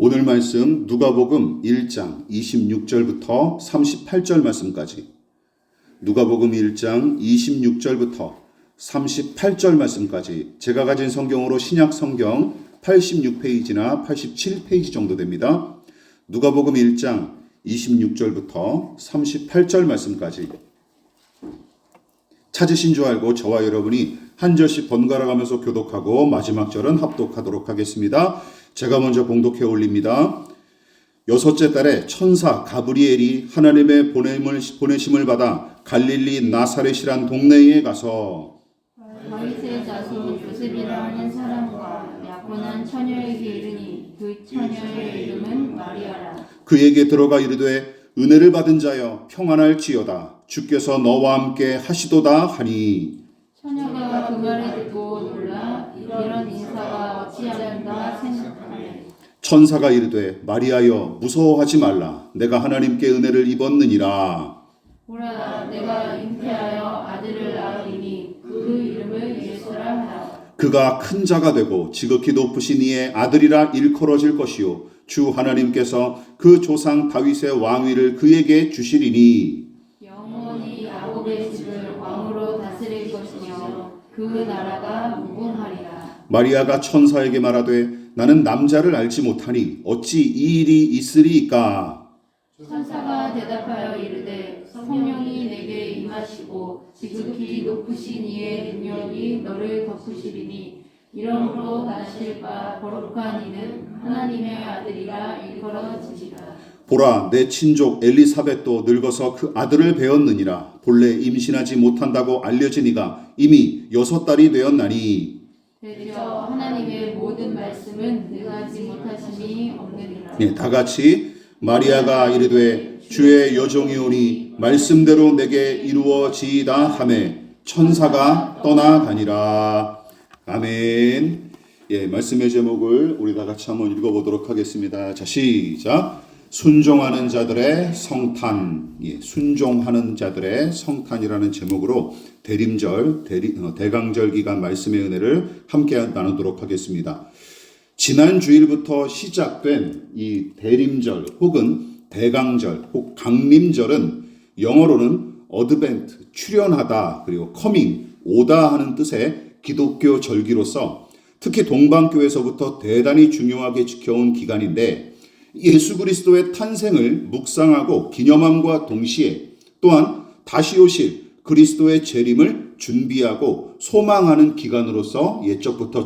오늘 말씀 누가복음 1장 26절부터 38절 말씀까지, 누가복음 1장 26절부터 38절 말씀까지 제가 가진 성경으로 신약 성경 86페이지나 87페이지 정도 됩니다. 누가복음 1장 26절부터 38절 말씀까지 찾으신 줄 알고 저와 여러분이 한 절씩 번갈아 가면서 교독하고 마지막 절은 합독하도록 하겠습니다. 제가 먼저 봉독해 올립니다. 여섯째 달에 천사 가브리엘이 하나님의 보내심을 받아 갈릴리 나사렛이란 동네에 가서 다윗의 자손 요셉이라 하는 사람과 약혼한 처녀에게 이르니 그 처녀의 이름은 마리아라. 그에게 들어가 이르되 은혜를 받은 자여 평안할지어다 주께서 너와 함께 하시도다 하니, 처녀가 그 말을 듣고 놀라 이런 인사가 어찌하는가 생각하네. 천사가 이르되 마리아여 무서워하지 말라 내가 하나님께 은혜를 입었느니라. 보라, 내가 잉태하여 아들을 낳으리니 그 이름을 예수라 하라. 그가 큰 자가 되고 지극히 높으신 이의 아들이라 일컬어질 것이요 주 하나님께서 그 조상 다윗의 왕위를 그에게 주시리니 영원히 야곱의 집을 왕으로 다스릴 것이며 그 나라가 무궁하리라. 마리아가 천사에게 말하되 나는 남자를 알지 못하니 어찌 이 일이 있으리이까. 천사가 대답하여 이르되 성령이 내게 임하시고 지극히 높으신 이의 능력이 너를 덮으시리니 이러므로 나실 바 거룩한 이는 하나님의 아들이라 일컬어지리라. 보라 내 친족 엘리사벳도 늙어서 그 아들을 배었느니라. 본래 임신하지 못한다고 알려진 이가 이미 6달이 되었나니 대저 하나님의 모든 말씀은 능하지 못하심이 없느니라. 네, 다 같이 마리아가 이르되 주의 여종이 오니 말씀대로 내게 이루어지이다 하매 천사가 떠나가니라. 아멘. 예, 말씀의 제목을 우리 다 같이 한번 읽어보도록 하겠습니다. 자, 시작. 순종하는 자들의 성탄. 예, 순종하는 자들의 성탄이라는 제목으로 대강절 기간 말씀의 은혜를 함께 나누도록 하겠습니다. 지난 주일부터 시작된 이 대림절 혹은 대강절 혹 강림절은 영어로는 어드벤트, 출현하다, 그리고 커밍, 오다 하는 뜻의 기독교 절기로서 특히 동방교에서부터 대단히 중요하게 지켜온 기간인데, 예수 그리스도의 탄생을 묵상하고 기념함과 동시에 또한 다시 오실 그리스도의 재림을 준비하고 소망하는 기간으로서 옛적부터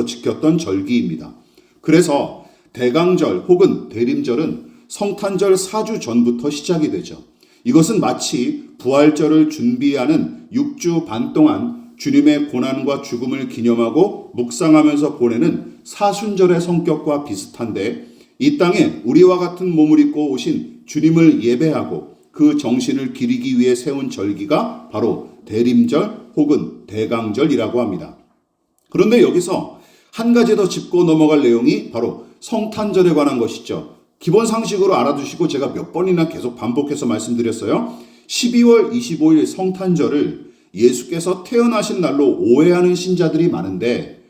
지켰던 절기입니다. 그래서 대강절 혹은 대림절은 성탄절 4주 전부터 시작이 되죠. 이것은 마치 부활절을 준비하는 6주 반 동안 주님의 고난과 죽음을 기념하고 묵상하면서 보내는 사순절의 성격과 비슷한데, 이 땅에 우리와 같은 몸을 입고 오신 주님을 예배하고 그 정신을 기리기 위해 세운 절기가 바로 대림절 혹은 대강절이라고 합니다. 그런데 여기서 한 가지 더 짚고 넘어갈 내용이 바로 성탄절에 관한 것이죠. 기본 상식으로 알아두시고 제가 몇 번이나 계속 반복해서 말씀드렸어요. 12월 25일 성탄절을 예수께서 태어나신 날로 오해하는 신자들이 많은데,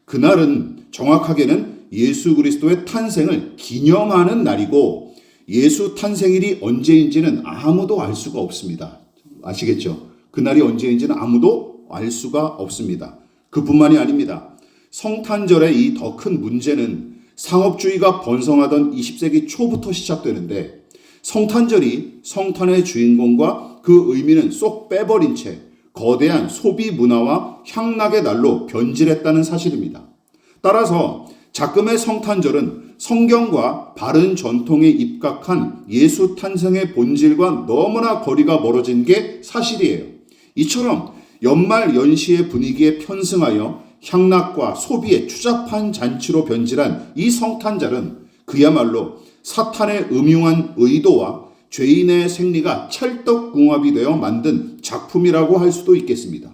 그날은 정확하게는 예수 그리스도의 탄생을 기념하는 날이고 예수 탄생일이 언제인지는 아무도 알 수가 없습니다. 아시겠죠? 그날이 언제인지는 아무도 알 수가 없습니다. 그뿐만이 아닙니다. 성탄절의 이 더 큰 문제는 상업주의가 번성하던 20세기 초부터 시작되는데, 성탄절이 성탄의 주인공과 그 의미는 쏙 빼버린 채 거대한 소비 문화와 향락의 날로 변질했다는 사실입니다. 따라서 작금의 성탄절은 성경과 바른 전통에 입각한 예수 탄생의 본질과 너무나 거리가 멀어진 게 사실이에요. 이처럼 연말 연시의 분위기에 편승하여 향락과 소비의 추잡한 잔치로 변질한 이 성탄절은 그야말로 사탄의 음흉한 의도와 죄인의 생리가 찰떡궁합이 되어 만든 작품이라고 할 수도 있겠습니다.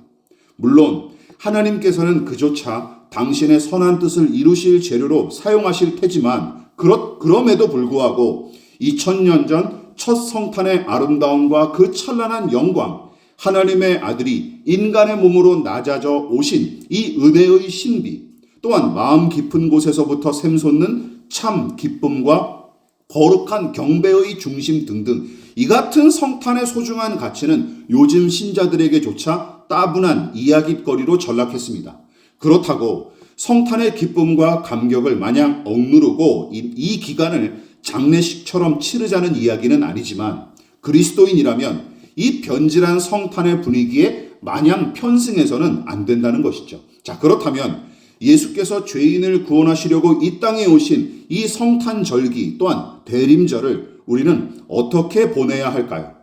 물론 하나님께서는 그조차 당신의 선한 뜻을 이루실 재료로 사용하실 테지만 그럼에도 불구하고 2000년 전 첫 성탄의 아름다움과 그 찬란한 영광, 하나님의 아들이 인간의 몸으로 낮아져 오신 이 은혜의 신비, 또한 마음 깊은 곳에서부터 샘솟는 참 기쁨과 거룩한 경배의 중심 등등 이 같은 성탄의 소중한 가치는 요즘 신자들에게조차 따분한 이야깃거리로 전락했습니다. 그렇다고 성탄의 기쁨과 감격을 마냥 억누르고 이 기간을 장례식처럼 치르자는 이야기는 아니지만 그리스도인이라면 이 변질한 성탄의 분위기에 마냥 편승해서는 안 된다는 것이죠. 자, 그렇다면 예수께서 죄인을 구원하시려고 이 땅에 오신 이 성탄절기 또한 대림절을 우리는 어떻게 보내야 할까요?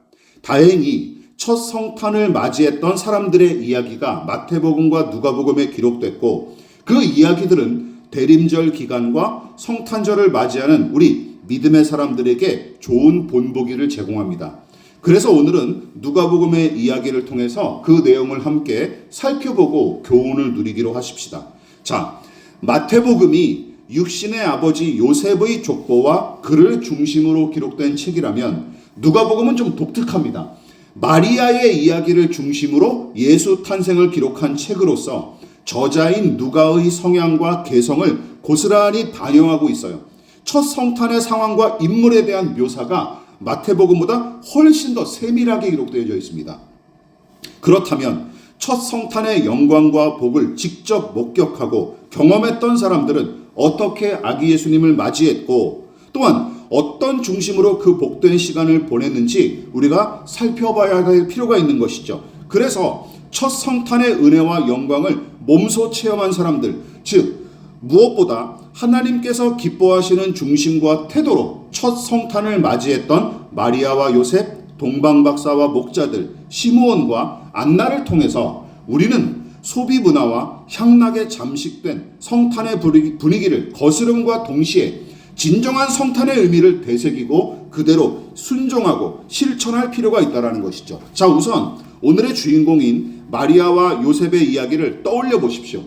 다행히 첫 성탄을 맞이했던 사람들의 이야기가 마태복음과 누가복음에 기록됐고 그 이야기들은 대림절 기간과 성탄절을 맞이하는 우리 믿음의 사람들에게 좋은 본보기를 제공합니다. 그래서 오늘은 누가복음의 이야기를 통해서 그 내용을 함께 살펴보고 교훈을 누리기로 하십시다. 자, 마태복음이 육신의 아버지 요셉의 족보와 그를 중심으로 기록된 책이라면 누가복음은 좀 독특합니다. 마리아의 이야기를 중심으로 예수 탄생을 기록한 책으로서 저자인 누가의 성향과 개성을 고스란히 반영하고 있어요. 첫 성탄의 상황과 인물에 대한 묘사가 마태복음보다 훨씬 더 세밀하게 기록되어 있습니다. 그렇다면 첫 성탄의 영광과 복을 직접 목격하고 경험했던 사람들은 어떻게 아기 예수님을 맞이했고 또한 어떤 중심으로 그 복된 시간을 보냈는지 우리가 살펴봐야 할 필요가 있는 것이죠. 그래서 첫 성탄의 은혜와 영광을 몸소 체험한 사람들, 즉 무엇보다 하나님께서 기뻐하시는 중심과 태도로 첫 성탄을 맞이했던 마리아와 요셉, 동방박사와 목자들, 시므온과 안나를 통해서 우리는 소비 문화와 향락에 잠식된 성탄의 분위기를 거스름과 동시에 진정한 성탄의 의미를 되새기고 그대로 순종하고 실천할 필요가 있다는 것이죠. 자, 우선 오늘의 주인공인 마리아와 요셉의 이야기를 떠올려 보십시오.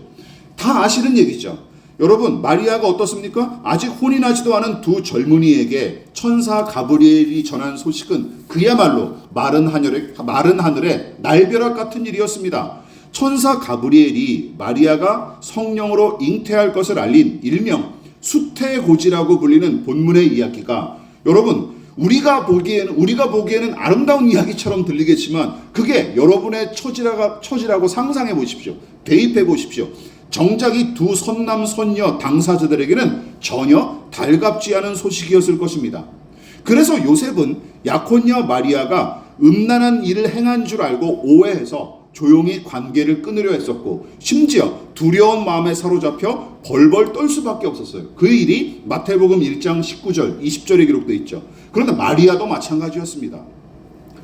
다 아시는 얘기죠. 여러분, 마리아가 어떻습니까? 아직 혼이 나지도 않은 두 젊은이에게 천사 가브리엘이 전한 소식은 그야말로 마른 하늘의 날벼락 같은 일이었습니다. 천사 가브리엘이 마리아가 성령으로 잉태할 것을 알린 일명 수태고지라고 불리는 본문의 이야기가 여러분 우리가 보기에는 아름다운 이야기처럼 들리겠지만 그게 여러분의 처지라고 상상해 보십시오. 대입해 보십시오. 정작 이 두 선남 선녀 당사자들에게는 전혀 달갑지 않은 소식이었을 것입니다. 그래서 요셉은 약혼녀 마리아가 음란한 일을 행한 줄 알고 오해해서 조용히 관계를 끊으려 했었고 심지어 두려운 마음에 사로잡혀 벌벌 떨 수밖에 없었어요. 그 일이 마태복음 1장 19절 20절에 기록되어 있죠. 그런데 마리아도 마찬가지였습니다.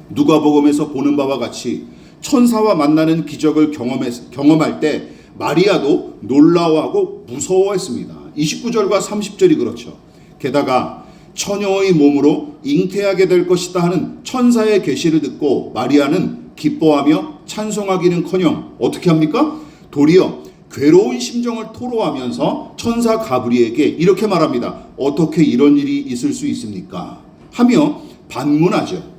누가복음에서 보는 바와 같이 천사와 만나는 기적을 경험할 때 마리아도 놀라워하고 무서워했습니다. 29절과 30절이 그렇죠. 게다가 처녀의 몸으로 잉태하게 될 것이다 하는 천사의 계시를 듣고 마리아는 기뻐하며 찬송하기는커녕 어떻게 합니까? 도리어 괴로운 심정을 토로하면서 천사 가브리엘에게 이렇게 말합니다. 어떻게 이런 일이 있을 수 있습니까? 하며 반문하죠.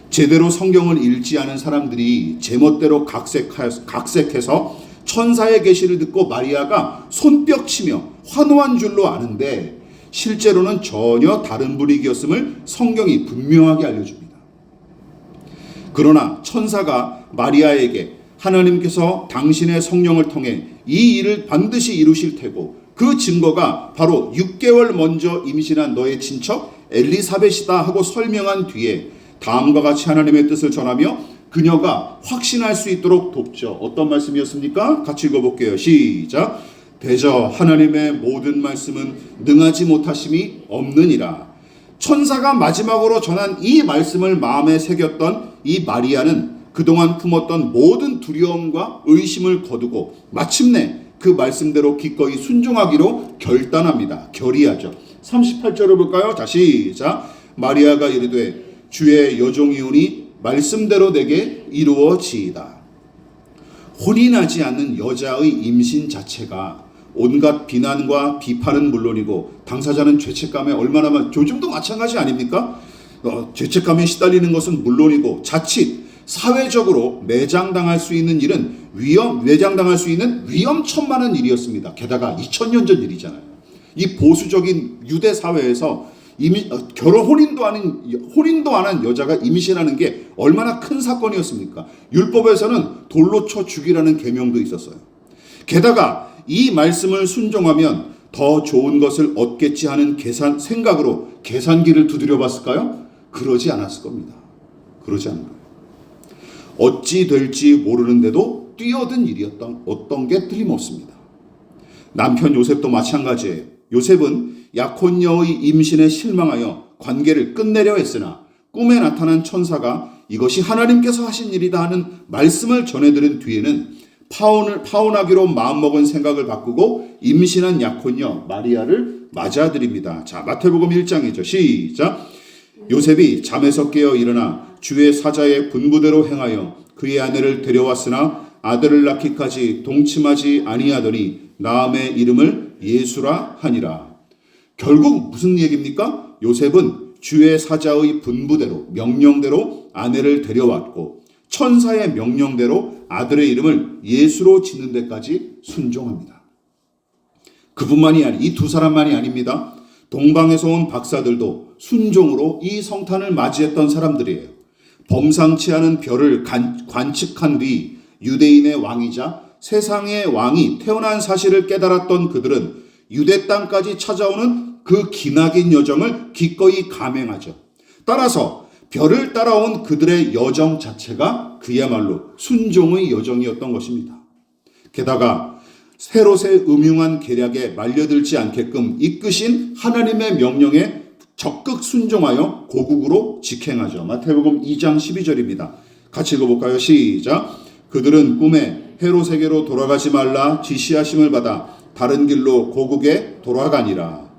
제대로 성경을 읽지 않은 사람들이 제멋대로 각색해서 천사의 계시를 듣고 마리아가 손뼉치며 환호한 줄로 아는데 실제로는 전혀 다른 분위기였음을 성경이 분명하게 알려줍니다. 그러나 천사가 마리아에게 하나님께서 당신의 성령을 통해 이 일을 반드시 이루실 테고 그 증거가 바로 6개월 먼저 임신한 너의 친척 엘리사벳이다 하고 설명한 뒤에 다음과 같이 하나님의 뜻을 전하며 그녀가 확신할 수 있도록 돕죠. 어떤 말씀이었습니까? 같이 읽어볼게요. 시작. 대저 하나님의 모든 말씀은 능하지 못하심이 없느니라. 천사가 마지막으로 전한 이 말씀을 마음에 새겼던 이 마리아는 그동안 품었던 모든 두려움과 의심을 거두고 마침내 그 말씀대로 기꺼이 순종하기로 결의하죠. 38절을 볼까요? 자, 시작. 마리아가 이르되 주의 여종이오니 말씀대로 내게 이루어지이다. 혼이 나지 않는 여자의 임신 자체가 온갖 비난과 비판은 물론이고 당사자는 죄책감에 얼마나 요즘도 마찬가지 아닙니까? 죄책감에 시달리는 것은 물론이고 자칫 사회적으로 매장당할 수 있는 위험천만한 일이었습니다. 게다가 2000년 전 일이잖아요. 이 보수적인 유대 사회에서 혼인도 안 한 여자가 임신하는 게 얼마나 큰 사건이었습니까? 율법에서는 돌로 쳐 죽이라는 계명도 있었어요. 게다가 이 말씀을 순종하면 더 좋은 것을 얻겠지 하는 생각으로 계산기를 두드려 봤을까요? 그러지 않았을 겁니다. 그러지 않은 거예요. 어찌 될지 모르는데도 뛰어든 일이었던 어떤 게 틀림없습니다. 남편 요셉도 마찬가지예요. 요셉은 약혼녀의 임신에 실망하여 관계를 끝내려 했으나 꿈에 나타난 천사가 이것이 하나님께서 하신 일이다 하는 말씀을 전해들은 뒤에는 파혼하기로 마음먹은 생각을 바꾸고 임신한 약혼녀 마리아를 맞아들입니다. 자, 마태복음 1장이죠. 시작. 요셉이 잠에서 깨어 일어나 주의 사자의 분부대로 행하여 그의 아내를 데려왔으나 아들을 낳기까지 동침하지 아니하더니 나음의 이름을 예수라 하니라. 결국 무슨 얘기입니까? 요셉은 주의 사자의 분부대로 명령대로 아내를 데려왔고 천사의 명령대로 아들의 이름을 예수로 짓는 데까지 순종합니다. 그뿐만이 아니 이 두 사람만이 아닙니다. 동방에서 온 박사들도 순종으로 이 성탄을 맞이했던 사람들이에요. 범상치 않은 별을 관측한 뒤 유대인의 왕이자 세상의 왕이 태어난 사실을 깨달았던 그들은 유대 땅까지 찾아오는 그 기나긴 여정을 기꺼이 감행하죠. 따라서 별을 따라온 그들의 여정 자체가 그야말로 순종의 여정이었던 것입니다. 게다가 헤롯의 음흉한 계략에 말려들지 않게끔 이끄신 하나님의 명령에 적극 순종하여 고국으로 직행하죠. 마태복음 2장 12절입니다. 같이 읽어볼까요? 시작. 그들은 꿈에 헤롯에게로 돌아가지 말라 지시하심을 받아 다른 길로 고국에 돌아가니라.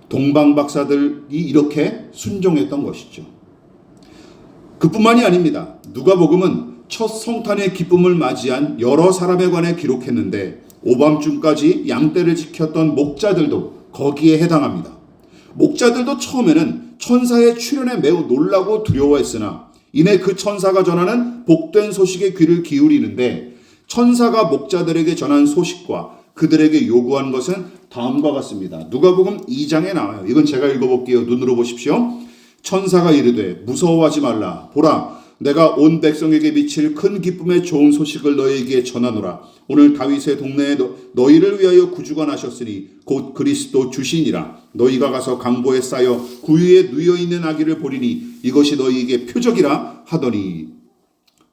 동방 박사들이 이렇게 순종했던 것이죠. 그뿐만이 아닙니다. 누가복음은 첫 성탄의 기쁨을 맞이한 여러 사람에 관해 기록했는데 오밤중까지 양떼를 지켰던 목자들도 거기에 해당합니다. 목자들도 처음에는 천사의 출현에 매우 놀라고 두려워했으나 이내 그 천사가 전하는 복된 소식에 귀를 기울이는데 천사가 목자들에게 전한 소식과 그들에게 요구한 것은 다음과 같습니다. 누가복음 2장에 나와요. 이건 제가 읽어볼게요. 눈으로 보십시오. 천사가 이르되 무서워하지 말라. 보라, 내가 온 백성에게 미칠 큰 기쁨의 좋은 소식을 너희에게 전하노라. 오늘 다윗의 동네에 너희를 위하여 구주가 나셨으니 곧 그리스도 주시니라. 너희가 가서 강보에 쌓여 구유에 누여있는 아기를 보리니 이것이 너희에게 표적이라 하더니.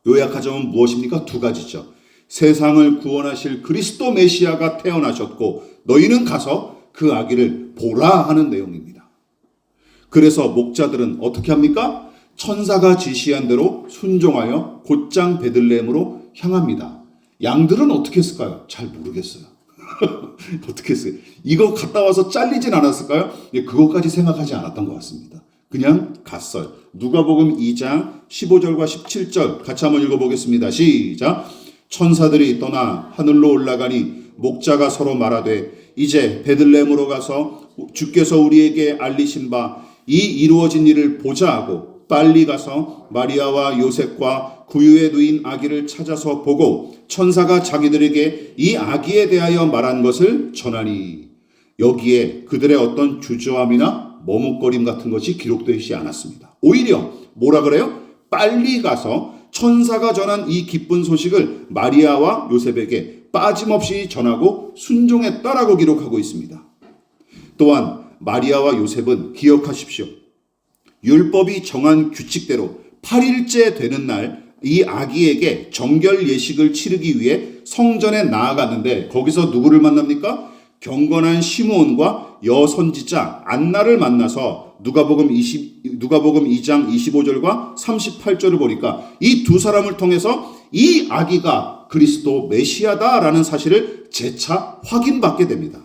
요약하자면 무엇입니까? 두 가지죠. 세상을 구원하실 그리스도 메시아가 태어나셨고 너희는 가서 그 아기를 보라 하는 내용입니다. 그래서 목자들은 어떻게 합니까? 천사가 지시한 대로 순종하여 곧장 베들레헴으로 향합니다. 양들은 어떻게 했을까요? 잘 모르겠어요. 어떻게 했어요? 이거 갔다 와서 잘리진 않았을까요? 그것까지 생각하지 않았던 것 같습니다. 그냥 갔어요. 누가복음 2장 15절과 17절 같이 한번 읽어보겠습니다. 시작. 천사들이 떠나 하늘로 올라가니 목자가 서로 말하되 이제 베들레헴으로 가서 주께서 우리에게 알리신 바 이 이루어진 일을 보자 하고 빨리 가서 마리아와 요셉과 구유에 누인 아기를 찾아서 보고 천사가 자기들에게 이 아기에 대하여 말한 것을 전하니 여기에 그들의 어떤 주저함이나 머뭇거림 같은 것이 기록되지 않았습니다. 오히려 뭐라 그래요? 빨리 가서 천사가 전한 이 기쁜 소식을 마리아와 요셉에게 빠짐없이 전하고 순종했다라고 기록하고 있습니다. 또한 마리아와 요셉은 기억하십시오. 율법이 정한 규칙대로 8일째 되는 날 이 아기에게 정결 예식을 치르기 위해 성전에 나아갔는데 거기서 누구를 만납니까? 경건한 시므온과 여선지자 안나를 만나서 누가복음 2장 25절과 38절을 보니까 이 두 사람을 통해서 이 아기가 그리스도 메시아다라는 사실을 재차 확인받게 됩니다.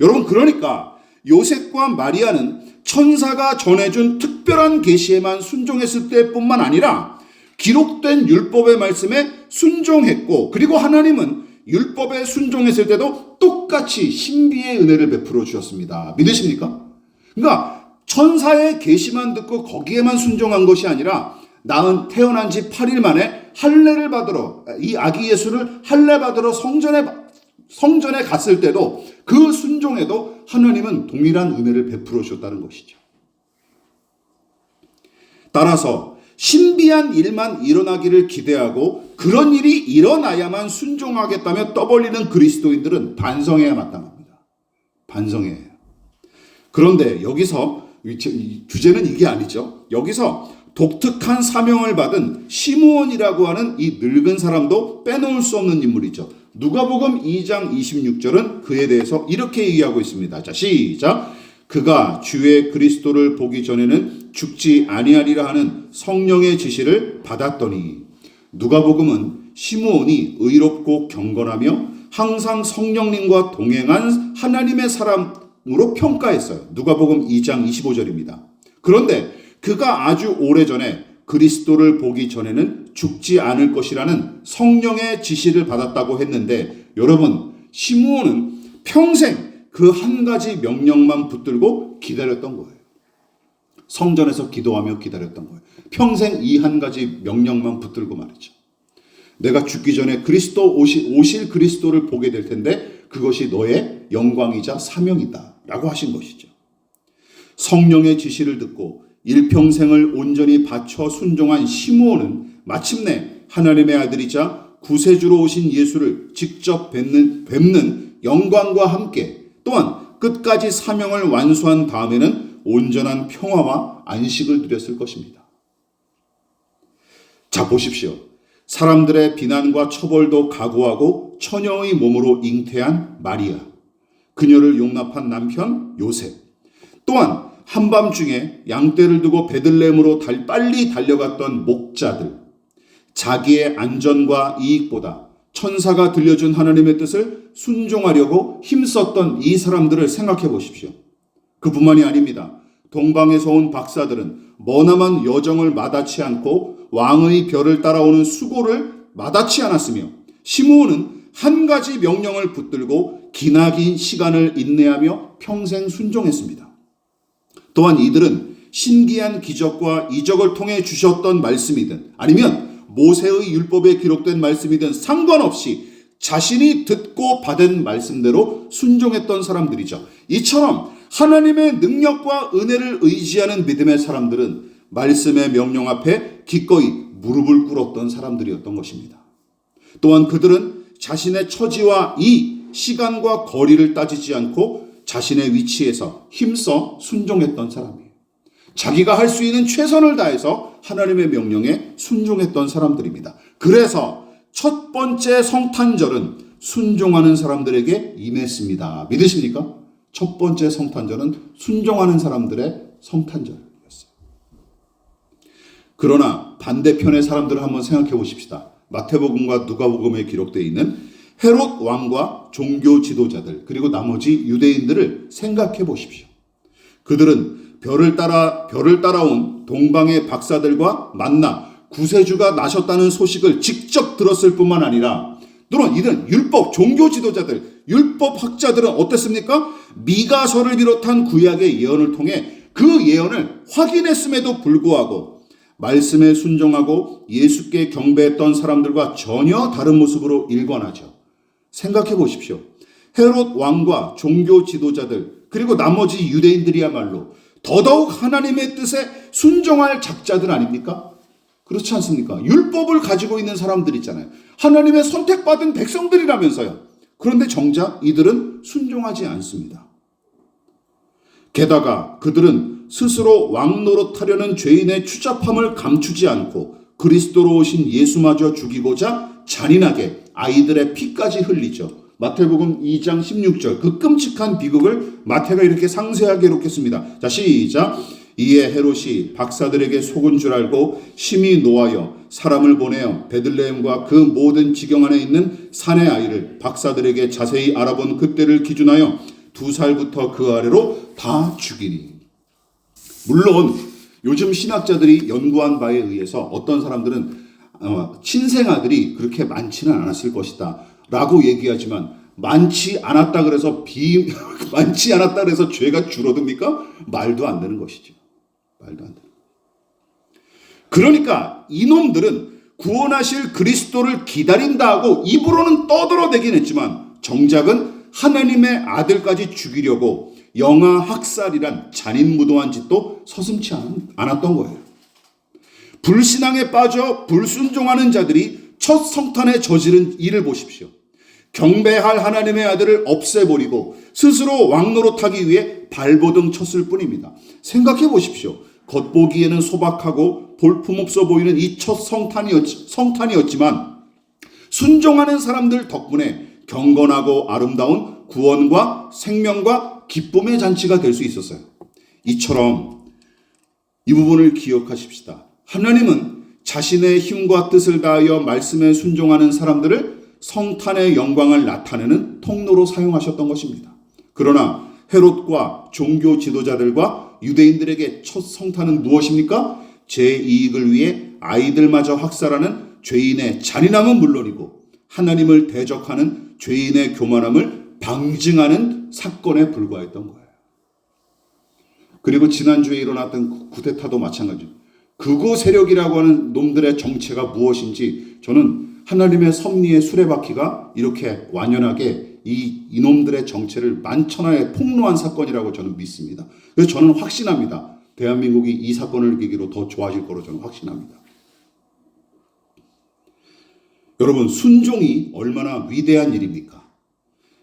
여러분, 그러니까 요셉과 마리아는 천사가 전해준 특별한 계시에만 순종했을 때뿐만 아니라 기록된 율법의 말씀에 순종했고, 그리고 하나님은 율법에 순종했을 때도 똑같이 신비의 은혜를 베풀어 주셨습니다. 믿으십니까? 그러니까 천사의 계시만 듣고 거기에만 순종한 것이 아니라 태어난 지 8일 만에 할례를 받으러, 이 아기 예수를 할례 받으러 성전에 갔을 때도 그 순종에도 하나님은 동일한 은혜를 베풀어 주셨다는 것이죠. 따라서 신비한 일만 일어나기를 기대하고 그런 일이 일어나야만 순종하겠다며 떠벌리는 그리스도인들은 반성해야 마땅합니다. 반성해야 해요. 그런데 여기서 주제는 이게 아니죠. 여기서 독특한 사명을 받은 시므온이라고 하는 이 늙은 사람도 빼놓을 수 없는 인물이죠. 누가복음 2장 26절은 그에 대해서 이렇게 얘기하고 있습니다. 자, 시작. 그가 주의 그리스도를 보기 전에는 죽지 아니하리라 하는 성령의 지시를 받았더니, 누가복음은 시므온이 의롭고 경건하며 항상 성령님과 동행한 하나님의 사람으로 평가했어요. 누가복음 2장 25절입니다. 그런데 그가 아주 오래전에 그리스도를 보기 전에는 죽지 않을 것이라는 성령의 지시를 받았다고 했는데, 여러분, 시므온은 평생 그 한 가지 명령만 붙들고 기다렸던 거예요. 성전에서 기도하며 기다렸던 거예요. 평생 이 한 가지 명령만 붙들고 말이죠. 내가 죽기 전에 그리스도 오실 그리스도를 보게 될 텐데 그것이 너의 영광이자 사명이다 라고 하신 것이죠. 성령의 지시를 듣고 일평생을 온전히 바쳐 순종한 시므온은 마침내 하나님의 아들이자 구세주로 오신 예수를 직접 뵙는 영광과 함께 또한 끝까지 사명을 완수한 다음에는 온전한 평화와 안식을 누렸을 것입니다. 자, 보십시오. 사람들의 비난과 처벌도 각오하고 처녀의 몸으로 잉태한 마리아, 그녀를 용납한 남편 요셉, 또한 한밤중에 양떼를 두고 베들레헴으로 빨리 달려갔던 목자들, 자기의 안전과 이익보다 천사가 들려준 하나님의 뜻을 순종하려고 힘썼던 이 사람들을 생각해 보십시오. 그뿐만이 아닙니다. 동방에서 온 박사들은 머나먼 여정을 마다치 않고 왕의 별을 따라오는 수고를 마다치 않았으며, 시므온은 한 가지 명령을 붙들고 기나긴 시간을 인내하며 평생 순종했습니다. 또한 이들은 신기한 기적과 이적을 통해 주셨던 말씀이든 아니면 모세의 율법에 기록된 말씀이든 상관없이 자신이 듣고 받은 말씀대로 순종했던 사람들이죠. 이처럼 하나님의 능력과 은혜를 의지하는 믿음의 사람들은 말씀의 명령 앞에 기꺼이 무릎을 꿇었던 사람들이었던 것입니다. 또한 그들은 자신의 처지와 시간과 거리를 따지지 않고 자신의 위치에서 힘써 순종했던 사람이에요. 자기가 할 수 있는 최선을 다해서 하나님의 명령에 순종했던 사람들입니다. 그래서 첫 번째 성탄절은 순종하는 사람들에게 임했습니다. 믿으십니까? 첫 번째 성탄절은 순종하는 사람들의 성탄절이었어요. 그러나 반대편의 사람들을 한번 생각해 보십시다. 마태복음과 누가복음에 기록되어 있는 헤롯 왕과 종교 지도자들 그리고 나머지 유대인들을 생각해 보십시오. 그들은 별을 따라온 동방의 박사들과 만나 구세주가 나셨다는 소식을 직접 들었을 뿐만 아니라, 또한 이들은 율법 종교 지도자들, 율법 학자들은 어땠습니까? 미가서를 비롯한 구약의 예언을 통해 그 예언을 확인했음에도 불구하고 말씀에 순종하고 예수께 경배했던 사람들과 전혀 다른 모습으로 일관하죠. 생각해 보십시오. 헤롯 왕과 종교 지도자들 그리고 나머지 유대인들이야말로 더더욱 하나님의 뜻에 순종할 작자들 아닙니까? 그렇지 않습니까? 율법을 가지고 있는 사람들 있잖아요. 하나님의 선택받은 백성들이라면서요. 그런데 정작 이들은 순종하지 않습니다. 게다가 그들은 스스로 왕 노릇하려는 죄인의 추잡함을 감추지 않고 그리스도로 오신 예수마저 죽이고자 잔인하게 아이들의 피까지 흘리죠. 마태복음 2장 16절 그 끔찍한 비극을 마태가 이렇게 상세하게 기록했습니다. 자, 시작. 이에 헤롯이 박사들에게 속은 줄 알고 심히 노하여 사람을 보내어 베들레헴과 그 모든 지경 안에 있는 산의 아이를 박사들에게 자세히 알아본 그때를 기준하여 2살부터 그 아래로 다 죽이니. 물론 요즘 신학자들이 연구한 바에 의해서 어떤 사람들은 친생아들이 그렇게 많지는 않았을 것이다 라고 얘기하지만, 많지 않았다 그래서 죄가 줄어듭니까? 말도 안 되는 것이죠. 말도 안 되는. 그러니까 이놈들은 구원하실 그리스도를 기다린다 하고 입으로는 떠들어대긴 했지만 정작은 하나님의 아들까지 죽이려고 영아 학살이란 잔인무도한 짓도 서슴지 않았던 거예요. 불신앙에 빠져 불순종하는 자들이 첫 성탄에 저지른 일을 보십시오. 경배할 하나님의 아들을 없애버리고 스스로 왕노릇하기 위해 발버둥 쳤을 뿐입니다. 생각해 보십시오. 겉보기에는 소박하고 볼품없어 보이는 이 첫 성탄이었지만 순종하는 사람들 덕분에 경건하고 아름다운 구원과 생명과 기쁨의 잔치가 될 수 있었어요. 이처럼 이 부분을 기억하십시다. 하나님은 자신의 힘과 뜻을 다하여 말씀에 순종하는 사람들을 성탄의 영광을 나타내는 통로로 사용하셨던 것입니다. 그러나 헤롯과 종교 지도자들과 유대인들에게 첫 성탄은 무엇입니까? 제 이익을 위해 아이들마저 학살하는 죄인의 잔인함은 물론이고 하나님을 대적하는 죄인의 교만함을 방증하는 사건에 불과했던 거예요. 그리고 지난주에 일어났던 쿠데타도 마찬가지죠. 극우 세력이라고 하는 놈들의 정체가 무엇인지 저는 하나님의 섭리의 수레바퀴가 이렇게 완연하게 이놈들의 정체를 만천하에 폭로한 사건이라고 저는 믿습니다. 그래서 저는 확신합니다. 대한민국이 이 사건을 계기로 더 좋아질 거로 저는 확신합니다. 여러분, 순종이 얼마나 위대한 일입니까?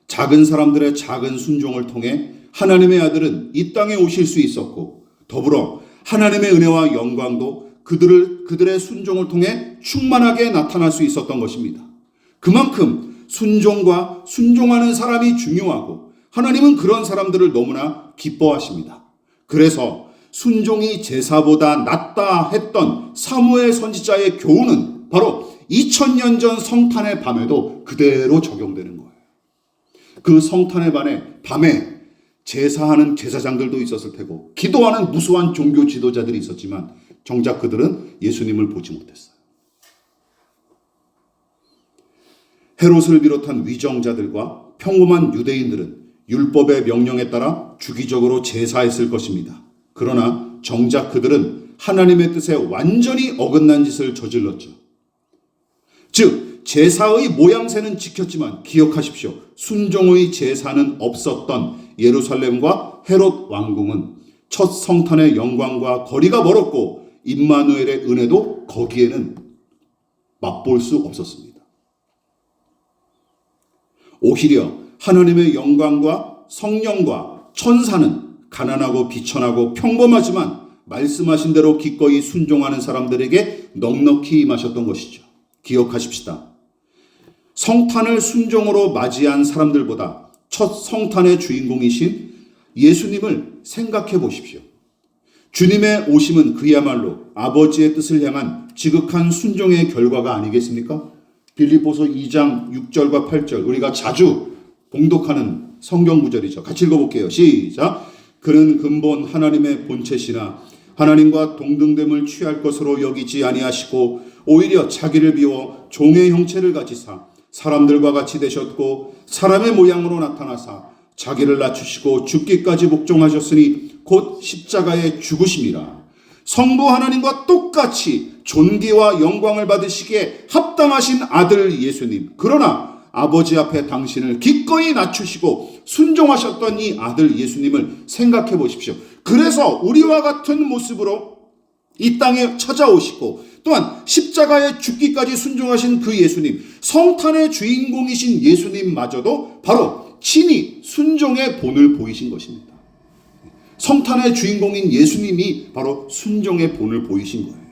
작은 사람들의 작은 순종을 통해 하나님의 아들은 이 땅에 오실 수 있었고 더불어 하나님의 은혜와 영광도 그들의 순종을 통해 충만하게 나타날 수 있었던 것입니다. 그만큼 순종과 순종하는 사람이 중요하고 하나님은 그런 사람들을 너무나 기뻐하십니다. 그래서 순종이 제사보다 낫다 했던 사무엘 선지자의 교훈은 바로 2000년 전 성탄의 밤에도 그대로 적용되는 거예요. 그 성탄의 밤에 제사하는 제사장들도 있었을 테고 기도하는 무수한 종교 지도자들이 있었지만 정작 그들은 예수님을 보지 못했어요. 헤롯을 비롯한 위정자들과 평범한 유대인들은 율법의 명령에 따라 주기적으로 제사했을 것입니다. 그러나 정작 그들은 하나님의 뜻에 완전히 어긋난 짓을 저질렀죠. 즉 제사의 모양새는 지켰지만 기억하십시오. 순종의 제사는 없었던 예루살렘과 헤롯 왕궁은 첫 성탄의 영광과 거리가 멀었고 임마누엘의 은혜도 거기에는 맛볼 수 없었습니다. 오히려 하나님의 영광과 성령과 천사는 가난하고 비천하고 평범하지만 말씀하신 대로 기꺼이 순종하는 사람들에게 넉넉히 임하셨던 것이죠. 기억하십시다. 성탄을 순종으로 맞이한 사람들보다 첫 성탄의 주인공이신 예수님을 생각해 보십시오. 주님의 오심은 그야말로 아버지의 뜻을 향한 지극한 순종의 결과가 아니겠습니까? 빌립보서 2장 6절과 8절 우리가 자주 봉독하는 성경 구절이죠. 같이 읽어볼게요. 시작. 그는 근본 하나님의 본체시나 하나님과 동등됨을 취할 것으로 여기지 아니하시고 오히려 자기를 비워 종의 형체를 가지사 사람들과 같이 되셨고 사람의 모양으로 나타나사 자기를 낮추시고 죽기까지 복종하셨으니 곧 십자가에 죽으심이라. 성부 하나님과 똑같이 존귀와 영광을 받으시기에 합당하신 아들 예수님. 그러나 아버지 앞에 당신을 기꺼이 낮추시고 순종하셨던 이 아들 예수님을 생각해 보십시오. 그래서 우리와 같은 모습으로 이 땅에 찾아오시고 또한 십자가에 죽기까지 순종하신 그 예수님, 성탄의 주인공이신 예수님마저도 바로 친히 순종의 본을 보이신 것입니다. 성탄의 주인공인 예수님이 바로 순종의 본을 보이신 거예요.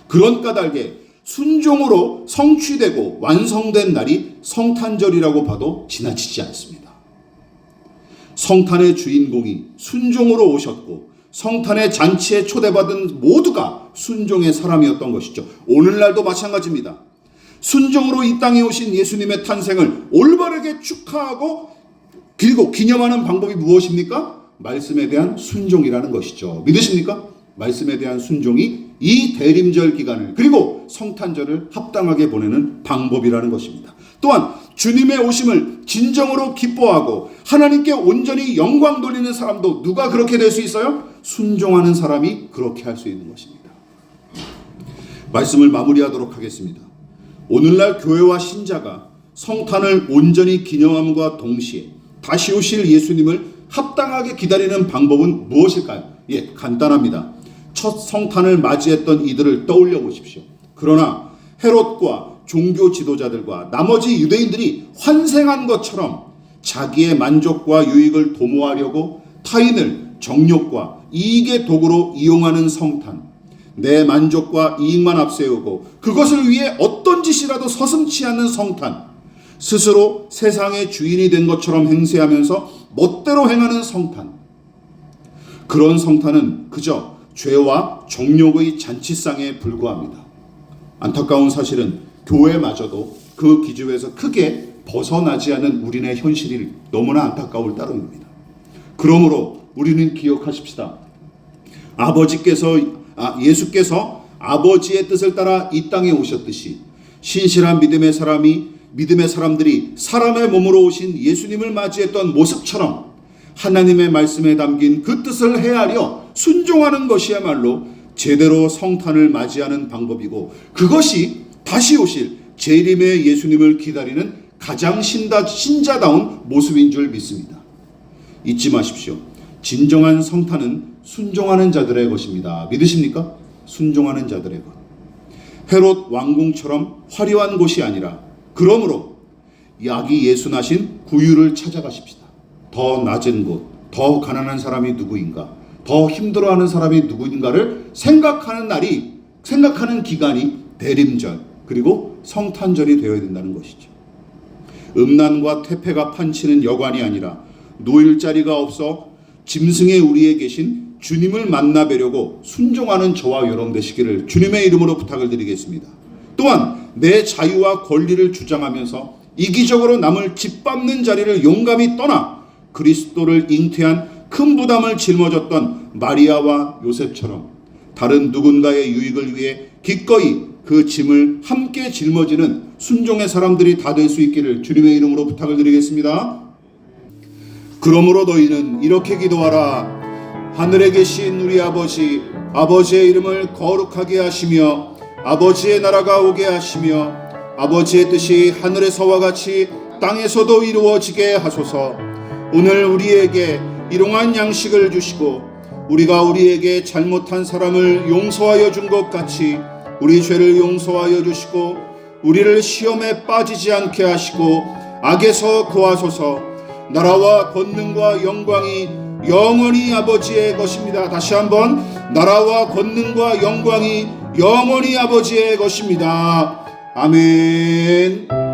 그런 까닭에 순종으로 성취되고 완성된 날이 성탄절이라고 봐도 지나치지 않습니다. 성탄의 주인공이 순종으로 오셨고 성탄의 잔치에 초대받은 모두가 순종의 사람이었던 것이죠. 오늘날도 마찬가지입니다. 순종으로 이 땅에 오신 예수님의 탄생을 올바르게 축하하고 그리고 기념하는 방법이 무엇입니까? 말씀에 대한 순종이라는 것이죠. 믿으십니까? 말씀에 대한 순종이 이 대림절 기간을 그리고 성탄절을 합당하게 보내는 방법이라는 것입니다. 또한 주님의 오심을 진정으로 기뻐하고 하나님께 온전히 영광 돌리는 사람도 누가 그렇게 될 수 있어요? 순종하는 사람이 그렇게 할 수 있는 것입니다. 말씀을 마무리하도록 하겠습니다. 오늘날 교회와 신자가 성탄을 온전히 기념함과 동시에 다시 오실 예수님을 합당하게 기다리는 방법은 무엇일까요? 간단합니다. 첫 성탄을 맞이했던 이들을 떠올려 보십시오. 그러나 헤롯과 종교 지도자들과 나머지 유대인들이 환생한 것처럼 자기의 만족과 유익을 도모하려고 타인을 정욕과 이익의 도구로 이용하는 성탄, 내 만족과 이익만 앞세우고 그것을 위해 어떤 짓이라도 서슴지 않는 성탄, 스스로 세상의 주인이 된 것처럼 행세하면서 멋대로 행하는 성탄, 그런 성탄은 그저 죄와 정욕의 잔치상에 불과합니다. 안타까운 사실은 교회마저도 그 기준에서 크게 벗어나지 않은 우리네 현실이 너무나 안타까울 따름입니다. 그러므로 우리는 기억하십시다. 예수께서 아버지의 뜻을 따라 이 땅에 오셨듯이 신실한 믿음의 사람들이 사람의 몸으로 오신 예수님을 맞이했던 모습처럼 하나님의 말씀에 담긴 그 뜻을 헤아려 순종하는 것이야말로 제대로 성탄을 맞이하는 방법이고, 그것이 다시 오실 재림의 예수님을 기다리는 가장 신자다운 모습인 줄 믿습니다. 잊지 마십시오. 진정한 성탄은 순종하는 자들의 것입니다. 믿으십니까? 순종하는 자들의 것. 헤롯 왕궁처럼 화려한 곳이 아니라, 그러므로 아기 예수 나신 구유를 찾아가십시다. 더 낮은 곳, 더 가난한 사람이 누구인가, 더 힘들어하는 사람이 누구인가를 생각하는 기간이 대림절 그리고 성탄절이 되어야 된다는 것이죠. 음란과 태폐가 판치는 여관이 아니라 놓일 자리가 없어 짐승의 우리에 계신 주님을 만나 뵈려고 순종하는 저와 여러분 되시기를 주님의 이름으로 부탁을 드리겠습니다. 또한 내 자유와 권리를 주장하면서 이기적으로 남을 짓밟는 자리를 용감히 떠나 그리스도를 잉태한 큰 부담을 짊어졌던 마리아와 요셉처럼 다른 누군가의 유익을 위해 기꺼이 그 짐을 함께 짊어지는 순종의 사람들이 다 될 수 있기를 주님의 이름으로 부탁을 드리겠습니다. 그러므로 너희는 이렇게 기도하라. 하늘에 계신 우리 아버지, 아버지의 이름을 거룩하게 하시며 아버지의 나라가 오게 하시며 아버지의 뜻이 하늘에서와 같이 땅에서도 이루어지게 하소서. 오늘 우리에게 일용할 양식을 주시고 우리가 우리에게 잘못한 사람을 용서하여 준 것 같이 우리 죄를 용서하여 주시고 우리를 시험에 빠지지 않게 하시고 악에서 구하소서. 나라와 권능과 영광이 영원히 아버지의 것입니다. 다시 한번, 나라와 권능과 영광이 영원히 아버지의 것입니다. 아멘.